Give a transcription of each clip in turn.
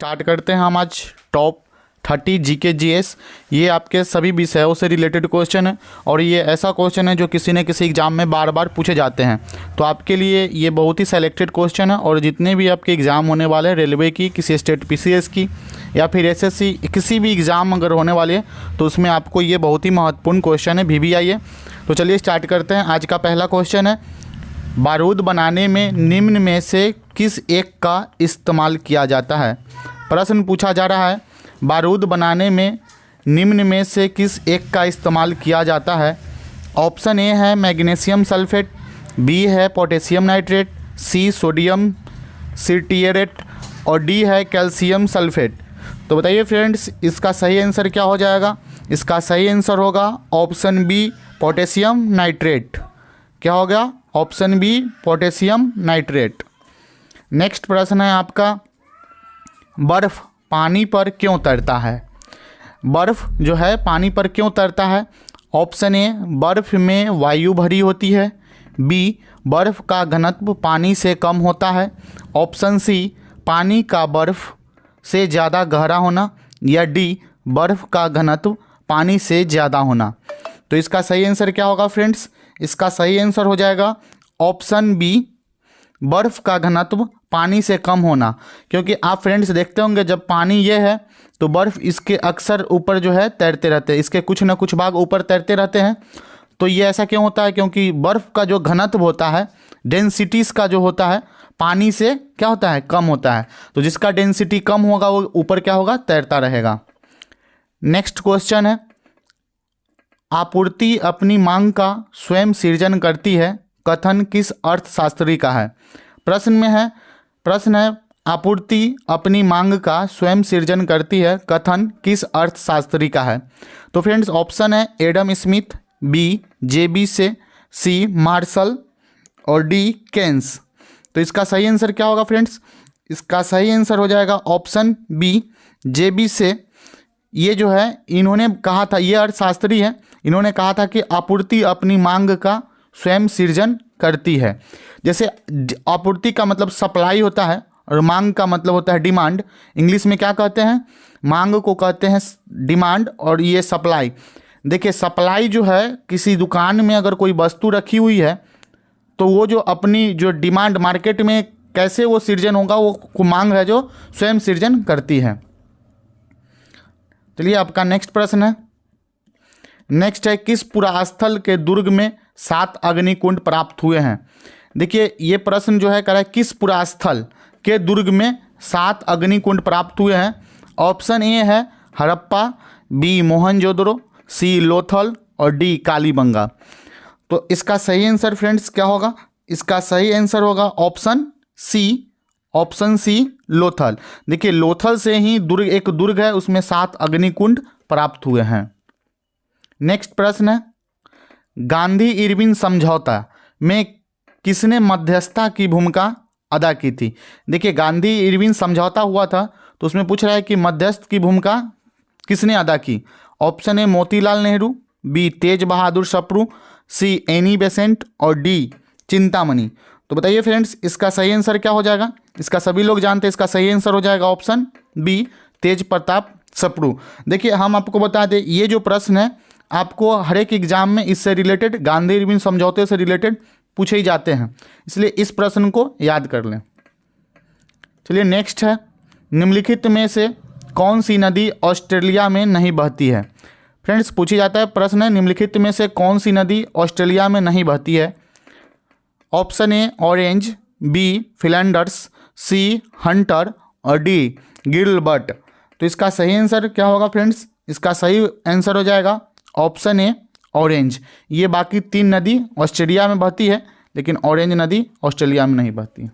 Start करते हैं हम आज टॉप 30 जीके जीएस। ये आपके सभी विषयों से रिलेटेड क्वेश्चन है और ये ऐसा क्वेश्चन है जो किसी न किसी एग्ज़ाम में बार बार पूछे जाते हैं। तो आपके लिए ये बहुत ही सेलेक्टेड क्वेश्चन है और जितने भी आपके एग्ज़ाम होने वाले हैं, रेलवे की, किसी स्टेट पीसीएस की या फिर एसएससी, किसी भी एग्ज़ाम अगर होने वाले हैं तो उसमें आपको ये बहुत ही महत्वपूर्ण क्वेश्चन है VVI है। तो चलिए स्टार्ट करते हैं। आज का पहला क्वेश्चन है, बारूद बनाने में निम्न में से किस एक का इस्तेमाल किया जाता है। प्रश्न पूछा जा रहा है, बारूद बनाने में निम्न में से किस एक का इस्तेमाल किया जाता है। ऑप्शन ए है मैग्नीशियम सल्फेट, बी है पोटेशियम नाइट्रेट, सी सोडियम सिट्रिएट और डी है कैल्शियम सल्फेट। तो बताइए फ्रेंड्स, इसका सही आंसर क्या हो जाएगा। इसका सही आंसर होगा ऑप्शन बी पोटेशियम नाइट्रेट। क्या हो गया? Option B potassium nitrate. Next प्रश्न है आपका, बर्फ़ पानी पर क्यों तैरता है। बर्फ़ जो है पानी पर क्यों तैरता है। ऑप्शन ए, बर्फ़ में वायु भरी होती है, बी, बर्फ़ का घनत्व पानी से कम होता है, ऑप्शन सी, पानी का बर्फ़ से ज़्यादा गहरा होना, या डी, बर्फ़ का घनत्व पानी से ज़्यादा होना। तो इसका सही आंसर क्या होगा फ्रेंड्स। इसका सही आंसर हो जाएगा ऑप्शन बी, बर्फ़ का घनत्व पानी से कम होना। क्योंकि आप फ्रेंड्स देखते होंगे जब पानी ये है तो बर्फ़ इसके अक्सर ऊपर जो है तैरते रहते हैं, इसके कुछ ना कुछ भाग ऊपर तैरते रहते हैं। तो ये ऐसा क्यों होता है? क्योंकि बर्फ़ का जो घनत्व होता है, डेंसिटीज़ का जो होता है, पानी से क्या होता है? कम होता है। तो जिसका डेंसिटी कम होगा वो ऊपर क्या होगा? तैरता रहेगा। नेक्स्ट क्वेश्चन है, आपूर्ति अपनी मांग का स्वयं सृजन करती है, कथन किस अर्थशास्त्री का है। प्रश्न है आपूर्ति अपनी मांग का स्वयं सृजन करती है, कथन किस अर्थशास्त्री का है। तो फ्रेंड्स ऑप्शन है एडम स्मिथ, बी जेबी से, सी मार्शल और डी केन्स। तो इसका सही आंसर क्या होगा फ्रेंड्स। इसका सही आंसर हो जाएगा ऑप्शन बी जेबी से। ये जो है इन्होंने कहा था, ये अर्थशास्त्री है, इन्होंने कहा था कि आपूर्ति अपनी मांग का स्वयं सृजन करती है। जैसे आपूर्ति का मतलब सप्लाई होता है और मांग का मतलब होता है डिमांड। इंग्लिश में क्या कहते हैं? मांग को कहते हैं डिमांड और ये सप्लाई। देखिए सप्लाई जो है, किसी दुकान में अगर कोई वस्तु रखी हुई है तो वो जो अपनी जो डिमांड मार्केट में कैसे वो सृजन होगा, वो मांग है जो स्वयं सृजन करती है। चलिए आपका नेक्स्ट प्रश्न है। नेक्स्ट है, किस पुरास्थल के दुर्ग में 7 अग्निकुंड प्राप्त हुए हैं। देखिए ये प्रश्न जो है कह रहा है किस पुरास्थल के दुर्ग में 7 अग्निकुंड प्राप्त हुए हैं। ऑप्शन ए है हड़प्पा, बी मोहनजोदड़ो, सी लोथल और डी कालीबंगा। तो इसका सही आंसर फ्रेंड्स क्या होगा। इसका सही आंसर होगा ऑप्शन सी लोथल। देखिए लोथल से ही एक दुर्ग है, उसमें 7 अग्निकुंड प्राप्त हुए हैं। नेक्स्ट प्रश्न है, गांधी इरविन समझौता में किसने मध्यस्थता की भूमिका अदा की थी। देखिए गांधी इरविन समझौता हुआ था तो उसमें पूछ रहा है कि मध्यस्थ की भूमिका किसने अदा की। Option A Motilal Nehru, B Tej Bahadur Sapru, C Annie Besant और डी चिंतामणि। तो बताइए फ्रेंड्स, इसका सही आंसर क्या हो जाएगा। इसका सभी लोग जानते हैं, इसका सही आंसर हो जाएगा ऑप्शन बी तेज प्रताप सप्रू। देखिए हम आपको बता दें, ये जो प्रश्न है आपको हर एक एग्जाम में इससे रिलेटेड, गांधी इरविन समझौते से रिलेटेड पूछे ही जाते हैं, इसलिए इस प्रश्न को याद कर लें। चलिए नेक्स्ट है, निम्नलिखित में से कौन सी नदी ऑस्ट्रेलिया में नहीं बहती है। फ्रेंड्स पूछी जाता है प्रश्न है, निम्नलिखित में से कौन सी नदी ऑस्ट्रेलिया में नहीं बहती है। Option A Orange, B Flinders, C Hunter और डी गिलबर्ट। तो इसका सही आंसर क्या होगा फ्रेंड्स। इसका सही आंसर हो जाएगा ऑप्शन ए ऑरेंज। ये बाकी 3 नदी ऑस्ट्रेलिया में बहती है लेकिन ऑरेंज नदी ऑस्ट्रेलिया में नहीं बहती।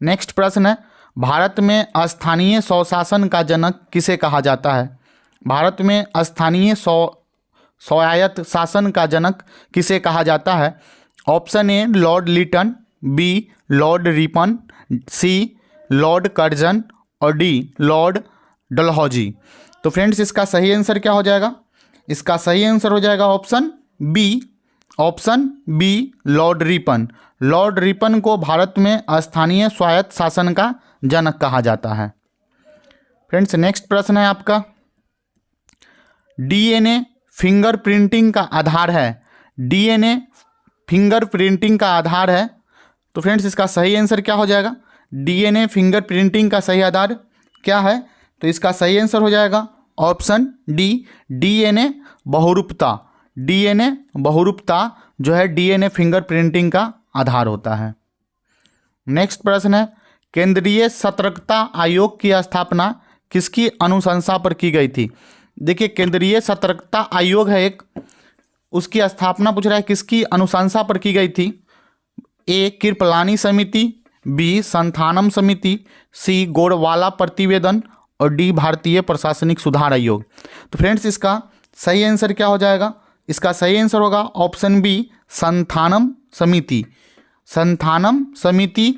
नेक्स्ट प्रश्न है, भारत में स्थानीय स्वशासन का जनक किसे कहा जाता है। भारत में स्थानीय स्वायत्त शासन का जनक किसे कहा जाता है। Option A Lord Lytton, B Lord Ripon, C Lord Curzon और डी लॉर्ड डलहौजी। तो फ्रेंड्स इसका सही आंसर क्या हो जाएगा। इसका सही आंसर हो जाएगा option B Lord Ripon. Lord Ripon को भारत में स्थानीय स्वायत्त शासन का जनक कहा जाता है। फ्रेंड्स नेक्स्ट प्रश्न है आपका, डीएनए फिंगरप्रिंटिंग का आधार है। डीएनए फिंगरप्रिंटिंग का आधार है, तो फ्रेंड्स इसका सही आंसर क्या हो जाएगा? डीएनए फिंगरप्रिंटिंग का सही आधार क्या है? तो इसका सही आंसर हो जाएगा ऑप्शन डी, डीएनए बहुरूपता। डीएनए बहुरूपता जो है डीएनए फिंगरप्रिंटिंग का आधार होता है। नेक्स्ट प्रश्न है, केंद्रीय सतर्कता आयोग की स्थापना किसकी अनुशंसा पर की गई थी? देखिए केंद्रीय सतर्कता आयोग है एक, उसकी स्थापना पूछ रहा है किसकी अनुशंसा पर की गई थी? ए कृपलानी समिति, बी संथानम समिति, सी गोड़वाला प्रतिवेदन और डी भारतीय प्रशासनिक सुधार आयोग। तो फ्रेंड्स इसका सही आंसर क्या हो जाएगा? इसका सही आंसर होगा ऑप्शन बी संथानम समिति। संथानम समिति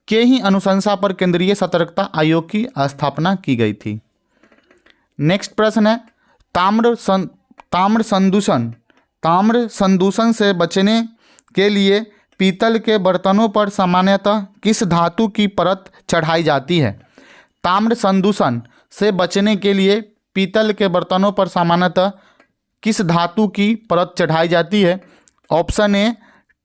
के ही अनुशंसा पर केंद्रीय सतर्कता आयोग की स्थापना की गई थी। नेक्स्ट प्रश्न है, ताम्र संदूषण से बचने के लिए पीतल के बर्तनों पर सामान्यतः किस धातु की परत चढ़ाई जाती है? ताम्र संदूषण से बचने के लिए पीतल के बर्तनों पर सामान्यतः किस धातु की परत चढ़ाई जाती है? ऑप्शन ए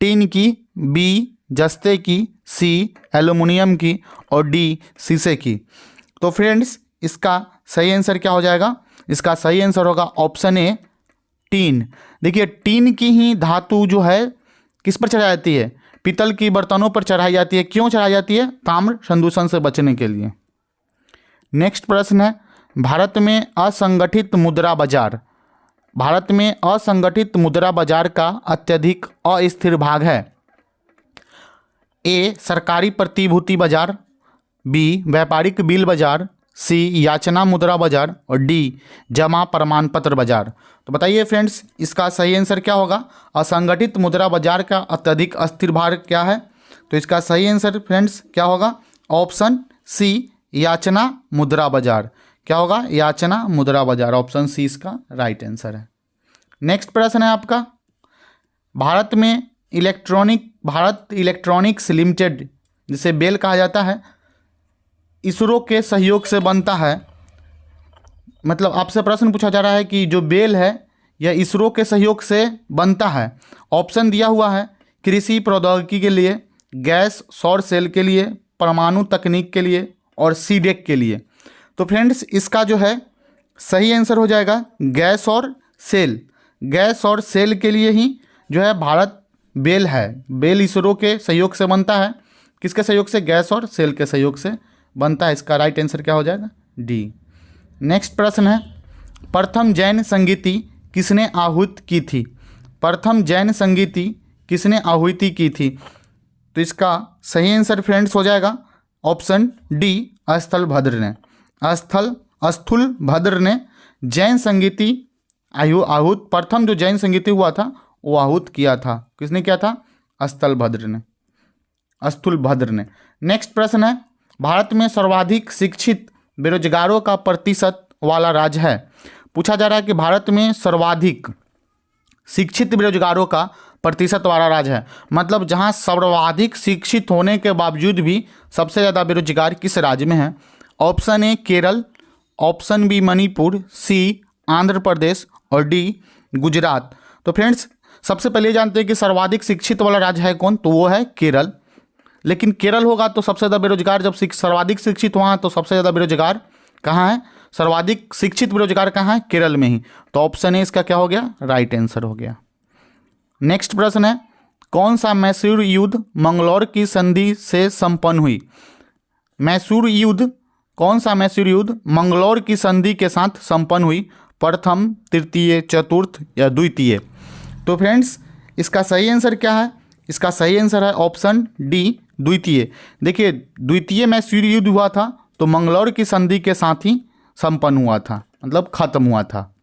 टिन की, बी जस्ते की, सी एल्युमिनियम की और डी शीशे की। तो फ्रेंड्स इसका सही आंसर क्या हो जाएगा? इसका सही आंसर होगा ऑप्शन ए टीन। देखिए टीन की ही धातु जो है किस पर चढ़ाई जाती है? पीतल की बर्तनों पर चढ़ाई जाती है। क्यों चढ़ाई जाती है? ताम्र संदूषण से बचने के लिए। नेक्स्ट प्रश्न है, भारत में असंगठित मुद्रा बाजार। भारत में असंगठित मुद्रा बाजार का अत्यधिक अस्थिर भाग है। ए सरकारी प्रतिभूति बाजार, बी व्यापारिक बिल बाजार, सी याचना मुद्रा बाजार और डी जमा प्रमाण पत्र बाजार। तो बताइए फ्रेंड्स इसका सही आंसर क्या होगा? असंगठित मुद्रा बाजार का अत्यधिक अस्थिर भाग क्या है? तो इसका सही आंसर फ्रेंड्स क्या होगा? ऑप्शन सी याचना मुद्रा बाजार। क्या होगा? याचना मुद्रा बाजार। ऑप्शन सी इसका राइट आंसर है। नेक्स्ट प्रश्न है आपका, भारत इलेक्ट्रॉनिक्स लिमिटेड जिसे बेल कहा जाता है, इसरो के सहयोग से बनता है। मतलब आपसे प्रश्न पूछा जा रहा है कि जो बेल है यह इसरो के सहयोग से बनता है। ऑप्शन दिया हुआ है कृषि प्रौद्योगिकी के लिए, गैस सौर सेल के लिए, परमाणु तकनीक के लिए और सीडेक के लिए। तो फ्रेंड्स इसका जो है सही आंसर हो जाएगा गैस और सेल। गैस और सेल के लिए ही जो है भारत बेल है। बेल इसरो के सहयोग से बनता है। किसके सहयोग से? गैस और सेल के सहयोग से बनता है। इसका राइट आंसर क्या हो जाएगा? डी। नेक्स्ट प्रश्न है, प्रथम जैन संगीति किसने आहूत की थी? प्रथम जैन संगीति किसने आहुति की थी? तो इसका सही आंसर फ्रेंड्स हो जाएगा ऑप्शन डी स्थलभद्र ने। स्थूलभद्र ने जैन संगीति आहूत, प्रथम जो जैन संगीति हुआ था वो आहूत किया था। किसने किया था? स्थलभद्र ने। नेक्स्ट प्रश्न है, भारत में सर्वाधिक शिक्षित बेरोजगारों का प्रतिशत वाला राज्य है। पूछा जा रहा है कि भारत में सर्वाधिक शिक्षित बेरोजगारों का प्रतिशत वाला राज्य है। मतलब जहां सर्वाधिक शिक्षित होने के बावजूद भी सबसे ज़्यादा बेरोजगार किस राज्य में है? Option A Kerala, option B Manipur, C Andhra Pradesh और डी गुजरात। तो फ्रेंड्स सबसे पहले जानते हैं कि सर्वाधिक शिक्षित वाला राज्य है कौन? तो वो है केरल। लेकिन केरल होगा तो सबसे ज़्यादा बेरोजगार, जब सर्वाधिक शिक्षित हुआ तो सबसे ज़्यादा बेरोजगार कहाँ है? सर्वाधिक शिक्षित बेरोजगार कहाँ है? केरल में ही। तो ऑप्शन ए इसका क्या हो गया? राइट आंसर हो गया। नेक्स्ट प्रश्न है, कौन सा मैसूर युद्ध मंगलौर की संधि से संपन्न हुई? कौन सा मैसूर युद्ध मंगलौर की संधि के साथ संपन्न हुई? प्रथम, तृतीय, चतुर्थ या द्वितीय? तो फ्रेंड्स इसका सही आंसर क्या है? इसका सही आंसर है ऑप्शन डी द्वितीय। देखिए द्वितीय मैसूर युद्ध हुआ था तो मंगलौर की संधि के साथ ही संपन्न हुआ था, मतलब खत्म हुआ था।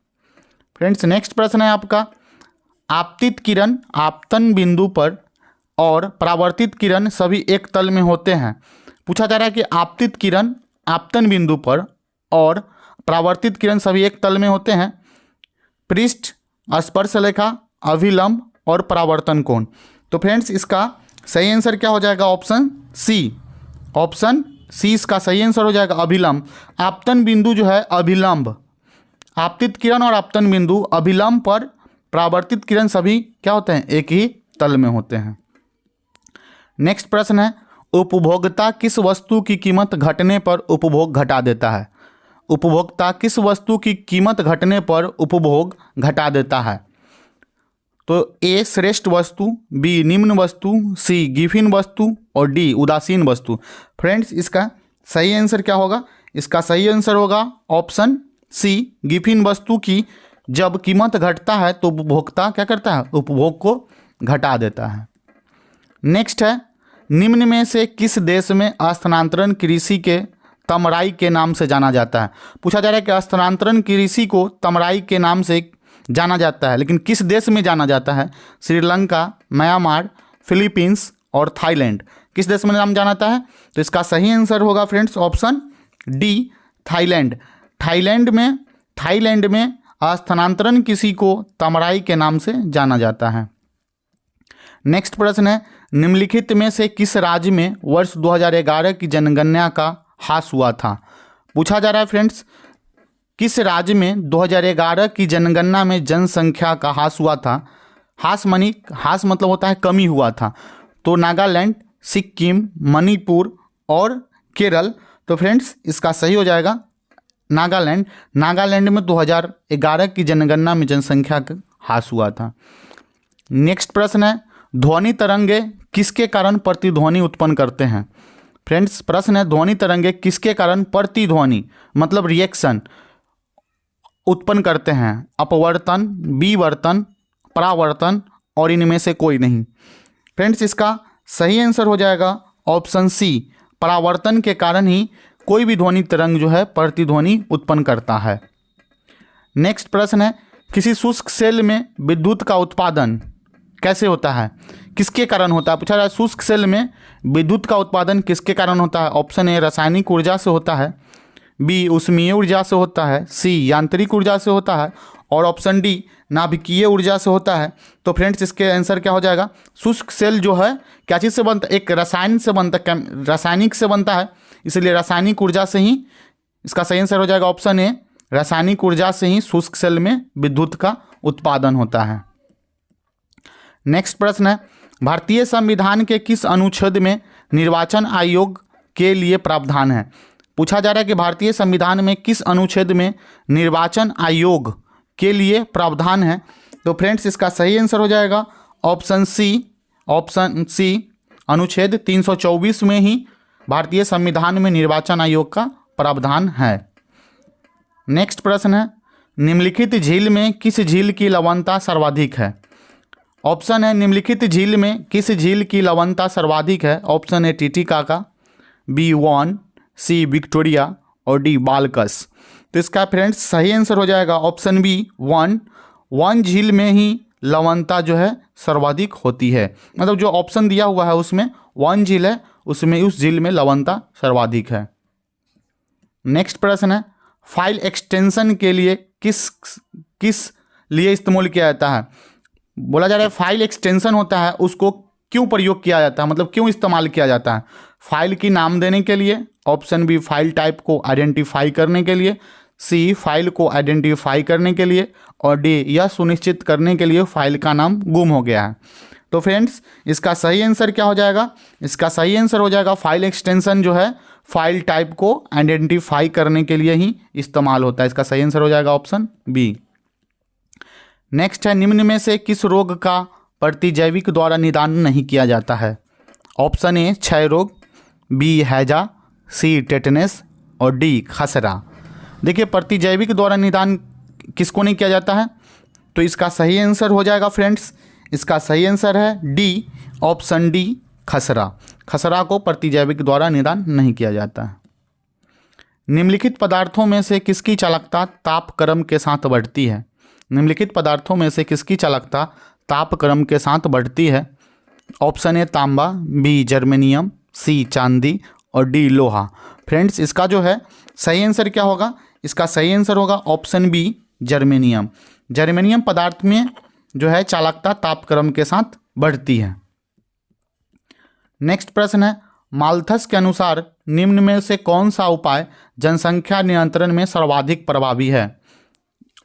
फ्रेंड्स नेक्स्ट प्रश्न है आपका, आपतित किरण आपतन बिंदु पर और परावर्तित किरण सभी एक तल में होते हैं। पूछा जा रहा है कि आपतित किरण आपतन बिंदु पर और परावर्तित किरण सभी एक तल में होते हैं। पृष्ठ, स्पर्श रेखा, अभिलंब और परावर्तन कोण। तो फ्रेंड्स इसका सही आंसर क्या हो जाएगा? Option C. ऑप्शन सी इसका सही आंसर हो जाएगा अभिलंब। आपतन बिंदु जो है अभिलंब, आपतित किरण और आपतन बिंदु अभिलंब पर परावर्तित किरण सभी क्या होते हैं, एक ही तल में होते हैं। नेक्स्ट प्रश्न है, उपभोक्ता किस वस्तु की कीमत घटने पर उपभोग घटा देता है? उपभोक्ता किस वस्तु की कीमत घटने पर उपभोग घटा देता है? तो ए श्रेष्ठ वस्तु, बी निम्न वस्तु, सी गिफिन वस्तु और डी उदासीन वस्तु। फ्रेंड्स इसका सही आंसर क्या होगा? इसका सही आंसर होगा ऑप्शन सी, गिफिन वस्तु की जब कीमत घटता है तो उपभोक्ता क्या करता है, उपभोग को घटा देता है। नेक्स्ट है, निम्न में से किस देश में स्थानांतरण कृषि के तमराई के नाम से जाना जाता है? पूछा जा रहा है कि स्थानांतरण कृषि को तमराई के नाम से जाना जाता है, लेकिन किस देश में जाना जाता है? श्रीलंका, म्यांमार, फिलीपींस और थाईलैंड। किस देश में नाम जाना जाता है? तो इसका सही आंसर होगा friends option D, Thailand. Thailand में स्थानांतरण कृषि को तमराई के नाम से जाना जाता है। नेक्स्ट प्रश्न है, निम्नलिखित में से किस राज्य में वर्ष 2011 की जनगणना का ह्रास हुआ था? पूछा जा रहा है फ्रेंड्स, किस राज्य में 2011 की जनगणना में जनसंख्या का ह्रास हुआ था? ह्रास मतलब होता है कमी हुआ था। तो नागालैंड, सिक्किम, मणिपुर और केरल। तो फ्रेंड्स इसका सही हो जाएगा नागालैंड। नागालैंड में 2011 की जनगणना में जनसंख्या का ह्रास हुआ था। नेक्स्ट प्रश्न है, ध्वनि तरंगे किसके कारण प्रतिध्वनि उत्पन्न करते हैं? फ्रेंड्स प्रश्न है, ध्वनि तरंगे किसके कारण प्रतिध्वनि मतलब रिएक्शन उत्पन्न करते हैं? अपवर्तन, विवर्तन, परावर्तन और इनमें से कोई नहीं। फ्रेंड्स इसका सही आंसर हो जाएगा ऑप्शन सी, परावर्तन के कारण ही कोई भी ध्वनि तरंग जो है प्रतिध्वनि उत्पन्न करता है। नेक्स्ट प्रश्न है, किसी शुष्क सेल में विद्युत का उत्पादन कैसे होता है, किसके कारण होता है? पूछा जा रहा है शुष्क सेल में विद्युत का उत्पादन किसके कारण होता है? ऑप्शन ए रासायनिक ऊर्जा से होता है, बी ऊष्मीय ऊर्जा से होता है, सी यांत्रिक ऊर्जा से होता है और ऑप्शन डी नाभिकीय ऊर्जा से होता है। तो फ्रेंड्स इसके आंसर क्या हो जाएगा? शुष्क सेल जो है क्या चीज़ से बनता है? एक रसायन से बनता है, रासायनिक से बनता है, इसलिए रासायनिक ऊर्जा से ही इसका सही आंसर हो जाएगा ऑप्शन ए, रासायनिक ऊर्जा से ही शुष्क सेल में विद्युत का उत्पादन होता है। नेक्स्ट प्रश्न है, भारतीय संविधान के किस अनुच्छेद में निर्वाचन आयोग के लिए प्रावधान है? पूछा जा रहा है कि भारतीय संविधान में किस अनुच्छेद में निर्वाचन आयोग के लिए प्रावधान है? तो फ्रेंड्स इसका सही आंसर हो जाएगा ऑप्शन सी, अनुच्छेद 324 में ही भारतीय संविधान में निर्वाचन आयोग का प्रावधान है। नेक्स्ट प्रश्न है, निम्नलिखित झील में किस झील की लवणता सर्वाधिक है? ऑप्शन है, निम्नलिखित झील में किस झील की लवणता सर्वाधिक है? Option A Titicaca, B Van, C Victoria और डी बालकस। तो इसका फ्रेंड्स सही आंसर हो जाएगा ऑप्शन बी वन झील में ही लवणता जो है सर्वाधिक होती है। मतलब जो ऑप्शन दिया हुआ है उसमें वन झील है, उसमें उस झील में लवणता सर्वाधिक है। नेक्स्ट प्रश्न है, फाइल एक्सटेंशन के लिए किस लिए इस्तेमाल किया जाता है? बोला जा रहा है फाइल एक्सटेंशन होता है उसको क्यों प्रयोग किया जाता है, मतलब क्यों इस्तेमाल किया जाता है? फाइल की नाम देने के लिए, ऑप्शन बी फाइल टाइप को आइडेंटिफाई करने के लिए, सी फाइल को आइडेंटिफाई करने के लिए और डी यह सुनिश्चित करने के लिए फाइल का नाम गुम हो गया है। तो फ्रेंड्स इसका सही आंसर क्या हो जाएगा? इसका सही आंसर हो जाएगा फाइल एक्सटेंशन जो है फाइल टाइप को आइडेंटिफाई करने के लिए ही इस्तेमाल होता है। इसका सही आंसर हो जाएगा ऑप्शन बी। नेक्स्ट है, निम्न में से किस रोग का प्रतिजैविक द्वारा निदान नहीं किया जाता है? ऑप्शन ए क्षय रोग, बी हैजा, सी टेटनस और डी खसरा। देखिए प्रतिजैविक द्वारा निदान किसको नहीं किया जाता है? तो इसका सही आंसर हो जाएगा फ्रेंड्स, इसका सही आंसर है डी, ऑप्शन डी खसरा। खसरा को प्रतिजैविक द्वारा निदान नहीं किया जाता है। निम्नलिखित पदार्थों में से किसकी चालकता तापक्रम के साथ बढ़ती है? निम्नलिखित पदार्थों में से किसकी चालकता तापक्रम के साथ बढ़ती है? ऑप्शन ए तांबा, बी जर्मेनियम, सी चांदी और डी लोहा। फ्रेंड्स इसका जो है सही आंसर क्या होगा? इसका सही आंसर होगा ऑप्शन बी जर्मेनियम। जर्मेनियम पदार्थ में जो है चालकता तापक्रम के साथ बढ़ती है। नेक्स्ट प्रश्न है, माल्थस के अनुसार निम्न में से कौन सा उपाय जनसंख्या नियंत्रण में सर्वाधिक प्रभावी है?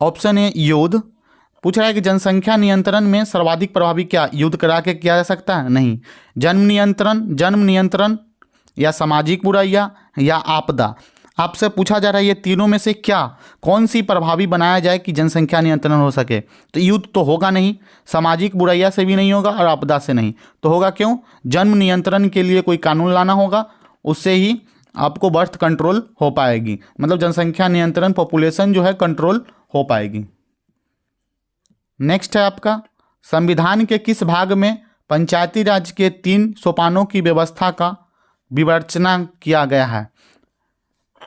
ऑप्शन ए युद्ध। पूछ रहा है कि जनसंख्या नियंत्रण में सर्वाधिक प्रभावी क्या युद्ध करा के किया जा सकता है? नहीं। जन्म नियंत्रण या सामाजिक बुराइयां या आपदा। आपसे पूछा जा रहा है ये तीनों में से क्या कौन सी प्रभावी बनाया जाए कि जनसंख्या नियंत्रण हो सके? तो युद्ध तो होगा नहीं, सामाजिक बुराइयां से भी नहीं होगा और आपदा से नहीं, तो होगा क्यों? जन्म नियंत्रण के लिए कोई कानून लाना होगा, उससे ही आपको बर्थ कंट्रोल हो पाएगी, मतलब जनसंख्या नियंत्रण, पॉपुलेशन जो है कंट्रोल हो पाएगी। नेक्स्ट है आपका, संविधान के किस भाग में पंचायती राज के 3 सोपानों की व्यवस्था का विवेचना किया गया है?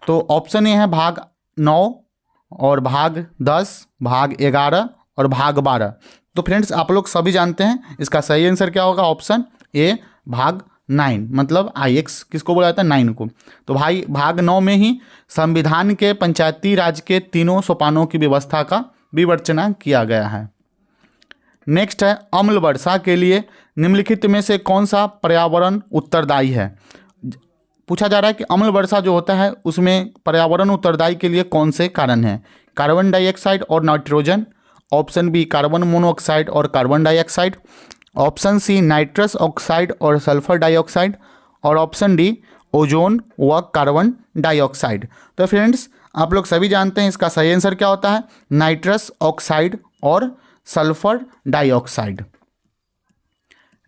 तो ऑप्शन ए है भाग 9 और भाग 10, भाग 11 और भाग 12। तो फ्रेंड्स आप लोग सभी जानते हैं इसका सही आंसर क्या होगा? ऑप्शन ए भाग 9, मतलब IX किसको बोला जाता है? 9 को। तो भाई भाग 9 में ही संविधान के पंचायती राज के 3 सोपानों की व्यवस्था का विवेचना किया गया है। नेक्स्ट है, अम्ल वर्षा के लिए निम्नलिखित में से कौन सा पर्यावरण उत्तरदायी है? पूछा जा रहा है कि अम्ल वर्षा जो होता है उसमें पर्यावरण उत्तरदायी के लिए कौन से कारण हैं? कार्बन डाइऑक्साइड और nitrogen, option B carbon monoxide और carbon dioxide, option C nitrous oxide और सल्फर डाइऑक्साइड, और ऑप्शन डी ओजोन व कार्बन डाइऑक्साइड। तो फ्रेंड्स आप लोग सभी जानते हैं इसका सही आंसर क्या होता है? नाइट्रस ऑक्साइड और सल्फर डाइऑक्साइड।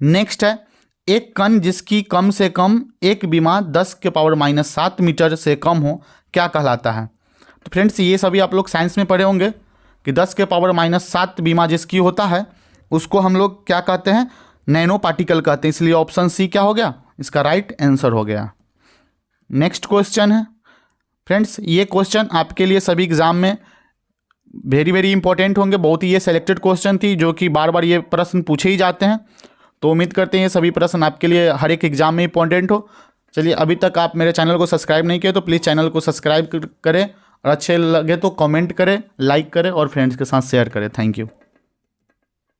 नेक्स्ट है, एक कण जिसकी कम से कम एक विमा 10⁻⁷ मीटर से कम हो क्या कहलाता है? तो फ्रेंड्स ये सभी आप लोग साइंस में पढ़े होंगे कि 10⁻⁷ विमा जिसकी होता है उसको हम लोग क्या कहते हैं? नैनो पार्टिकल कहते हैं, इसलिए ऑप्शन सी क्या हो गया? इसका राइट आंसर हो गया। नेक्स्ट क्वेश्चन है फ्रेंड्स, ये क्वेश्चन आपके लिए सभी एग्जाम में वेरी इंपॉर्टेंट होंगे, बहुत ही ये सेलेक्टेड क्वेश्चन थी जो कि बार बार ये प्रश्न पूछे ही जाते हैं, तो उम्मीद करते हैं ये सभी प्रश्न आपके लिए हर एक एग्जाम में इंपॉर्टेंट हो। चलिए, अभी तक आप मेरे चैनल को सब्सक्राइब नहीं किए तो प्लीज़ चैनल को सब्सक्राइब करें और अच्छे लगे तो कमेंट करें, लाइक करें और फ्रेंड्स के साथ शेयर करें। Thank you.